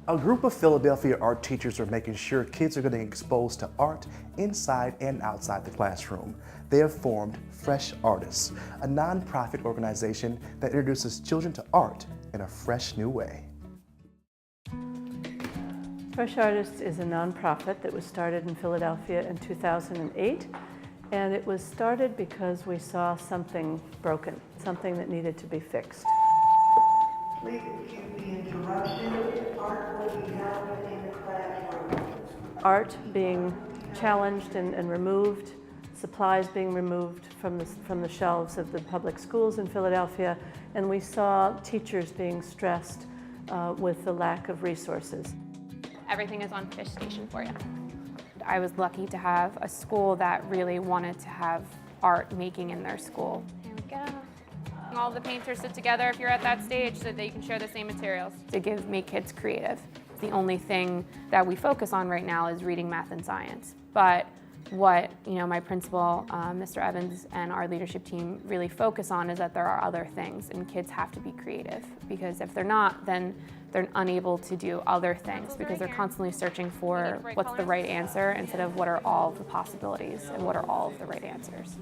A group of Philadelphia art teachers are making sure kids are getting exposed to art inside and outside the classroom. They have formed Fresh Artists, a nonprofit organization that introduces children to art in a fresh new way. Fresh Artists is a nonprofit that was started in Philadelphia in 2008, and it was started because we saw something broken, something that needed to be fixed. Please excuse the interruption. Art will be held in the classroom. Art being challenged and removed, supplies being removed from the shelves of the public schools in Philadelphia, and we saw teachers being stressed with the lack of resources. Everything is on Fish Station for you. I was lucky to have a school that really wanted to have art making in their school. Here we go. All the painters sit together if you're at that stage so that you can share the same materials to make kids creative. The only thing that we focus on right now is reading, math, and science. But what my principal, Mr. Evans, and our leadership team really focus on is that there are other things, and kids have to be creative, because if they're not, then they're unable to do other things, because they're constantly searching for what's the right answer instead of what are all of the possibilities and what are all of the right answers.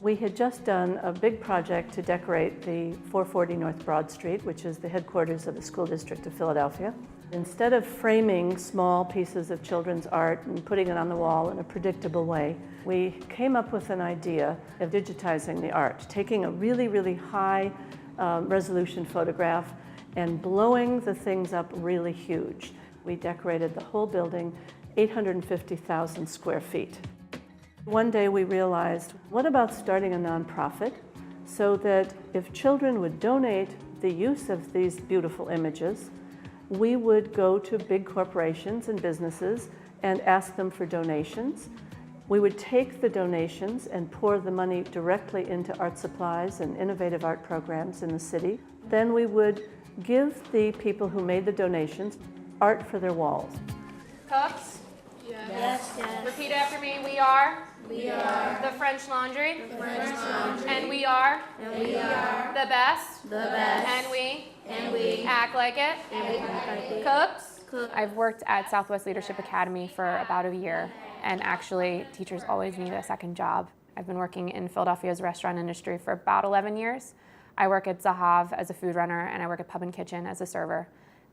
We had just done a big project to decorate the 440 North Broad Street, which is the headquarters of the School District of Philadelphia. Instead of framing small pieces of children's art and putting it on the wall in a predictable way, we came up with an idea of digitizing the art, taking a really, really high resolution photograph and blowing the things up really huge. We decorated the whole building, 850,000 square feet. One day we realized, what about starting a nonprofit so that if children would donate the use of these beautiful images, we would go to big corporations and businesses and ask them for donations. We would take the donations and pour the money directly into art supplies and innovative art programs in the city. Then we would give the people who made the donations art for their walls. Cooks? Yes. Yes. Repeat after me. We are. We are. The French Laundry. The French Laundry. And we are. And we are. The best. The best. And we. And we. Act like it. And we act like it. Cooks. Cook. I've worked at Southwest Leadership Academy for about a year, and actually teachers always need a second job. I've been working in Philadelphia's restaurant industry for about 11 years. I work at Zahav as a food runner, and I work at Pub and Kitchen as a server.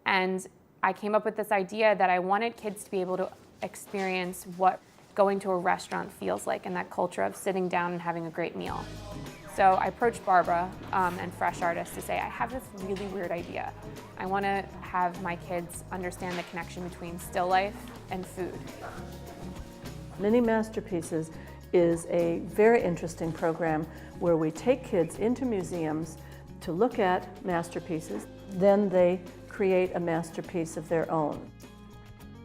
And I came up with this idea that I wanted kids to be able to experience what going to a restaurant feels like, and that culture of sitting down and having a great meal. So I approached Barbara and Fresh Artists to say, I have this really weird idea. I want to have my kids understand the connection between still life and food. Mini Masterpieces is a very interesting program where we take kids into museums to look at masterpieces, then they create a masterpiece of their own.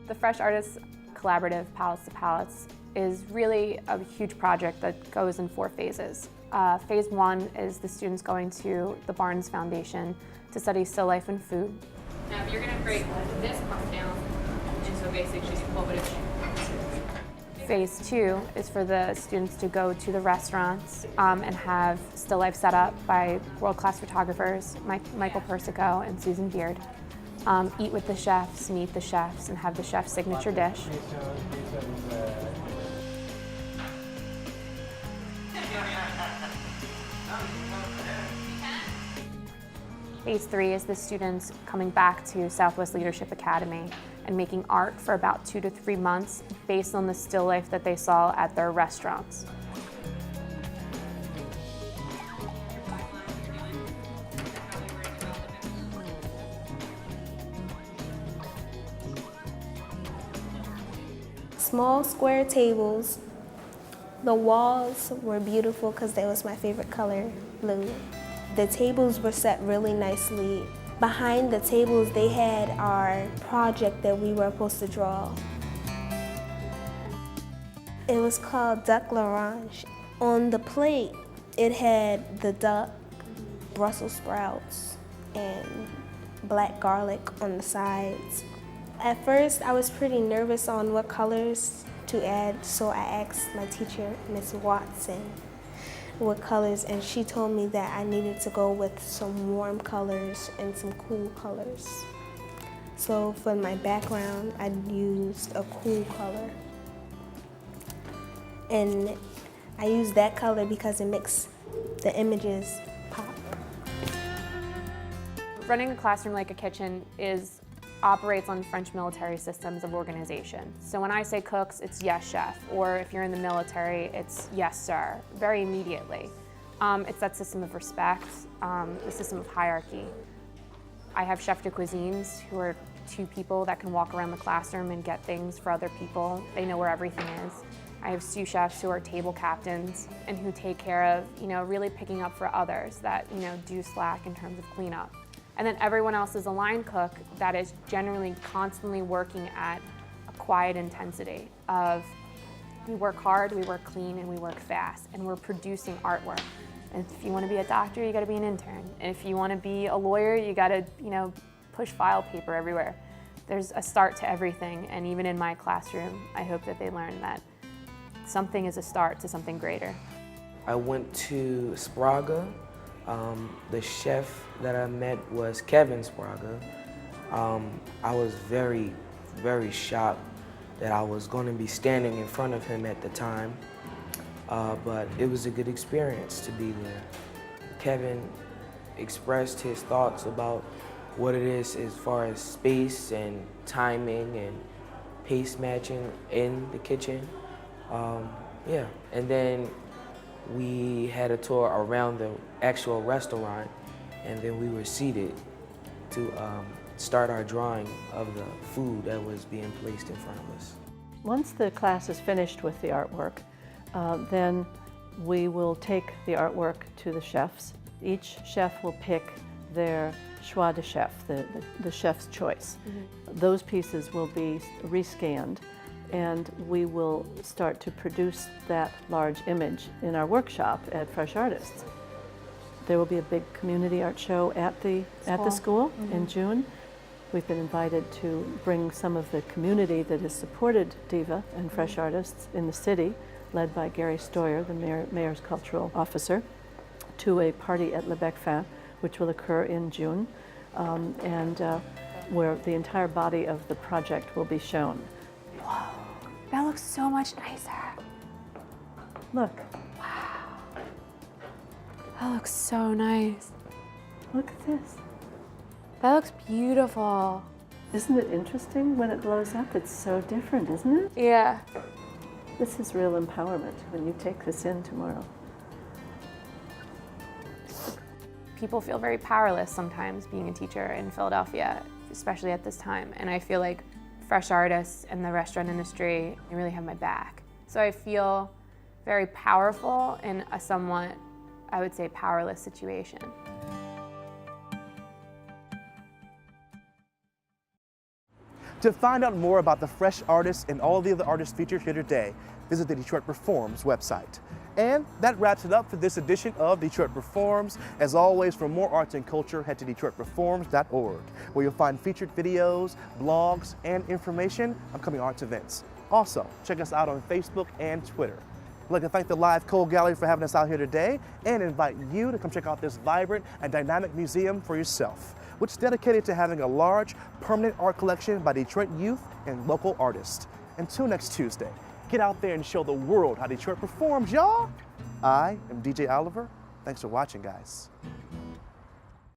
The Fresh Artists Collaborative Palettes to Palettes is really a huge project that goes in 4 phases. Phase 1 is the students going to the Barnes Foundation to study still life and food. Now, if you're going to break this part down into a basic shape, what would it be? Phase 2 is for the students to go to the restaurants and have still life set up by world-class photographers, Michael Persico and Susan Beard. Eat with the chefs, meet the chefs, and have the chef's signature dish. Phase 3 is the students coming back to Southwest Leadership Academy and making art for about 2 to 3 months based on the still life that they saw at their restaurants. Small square tables. The walls were beautiful because that was my favorite color, blue. The tables were set really nicely. Behind the tables, they had our project that we were supposed to draw. It was called Duck L'Orange. On the plate, it had the duck, Brussels sprouts, and black garlic on the sides. At first, I was pretty nervous on what colors to add, so I asked my teacher, Miss Watson, what colors, and she told me that I needed to go with some warm colors and some cool colors. So for my background, I used a cool color. And I use that color because it makes the images pop. Running a classroom like a kitchen operates on French military systems of organization. So when I say cooks, it's yes, chef, or if you're in the military, it's yes, sir, very immediately. It's that system of respect, the system of hierarchy. I have chef de cuisines who are two people that can walk around the classroom and get things for other people. They know where everything is. I have sous chefs who are table captains and who take care of, really picking up for others that, do slack in terms of cleanup. And then everyone else is a line cook that is generally constantly working at a quiet intensity of we work hard, we work clean, and we work fast, and we're producing artwork. And if you want to be a doctor, you got to be an intern. And if you want to be a lawyer, you got to, push file paper everywhere. There's a start to everything, and even in my classroom, I hope that they learn that something is a start to something greater. I went to Sprague. The chef that I met was Kevin Sprague. I was very, very shocked that I was going to be standing in front of him at the time, but it was a good experience to be there. Kevin expressed his thoughts about what it is as far as space and timing and pace matching in the kitchen. And then we had a tour around the actual restaurant, and then we were seated to start our drawing of the food that was being placed in front of us. Once the class is finished with the artwork, then we will take the artwork to the chefs. Each chef will pick their choix de chef, the chef's choice. Mm-hmm. Those pieces will be rescanned, and we will start to produce that large image in our workshop at Fresh Artists. There will be a big community art show at the school mm-hmm. in June. We've been invited to bring some of the community that has supported DIVA and Fresh mm-hmm. Artists in the city, led by Gary Stoyer, the mayor's cultural officer, to a party at Le Bec Fin, which will occur in June, where the entire body of the project will be shown. Whoa, that looks so much nicer. Look. Wow. That looks so nice. Look at this. That looks beautiful. Isn't it interesting when it blows up? It's so different, isn't it? Yeah. This is real empowerment when you take this in tomorrow. People feel very powerless sometimes being a teacher in Philadelphia, especially at this time. And I feel like Fresh Artists and the restaurant industry, they really have my back. So I feel very powerful in a somewhat, I would say, powerless situation. To find out more about the Fresh Artists and all the other artists featured here today, visit the Detroit Performs website. And that wraps it up for this edition of Detroit Performs. As always, for more arts and culture, head to DetroitPerforms.org, where you'll find featured videos, blogs, and information on coming arts events. Also, check us out on Facebook and Twitter. I'd like to thank the Live Coal Gallery for having us out here today and invite you to come check out this vibrant and dynamic museum for yourself, which is dedicated to having a large, permanent art collection by Detroit youth and local artists. Until next Tuesday, get out there and show the world how Detroit performs, y'all. I am DJ Oliver. Thanks for watching, guys.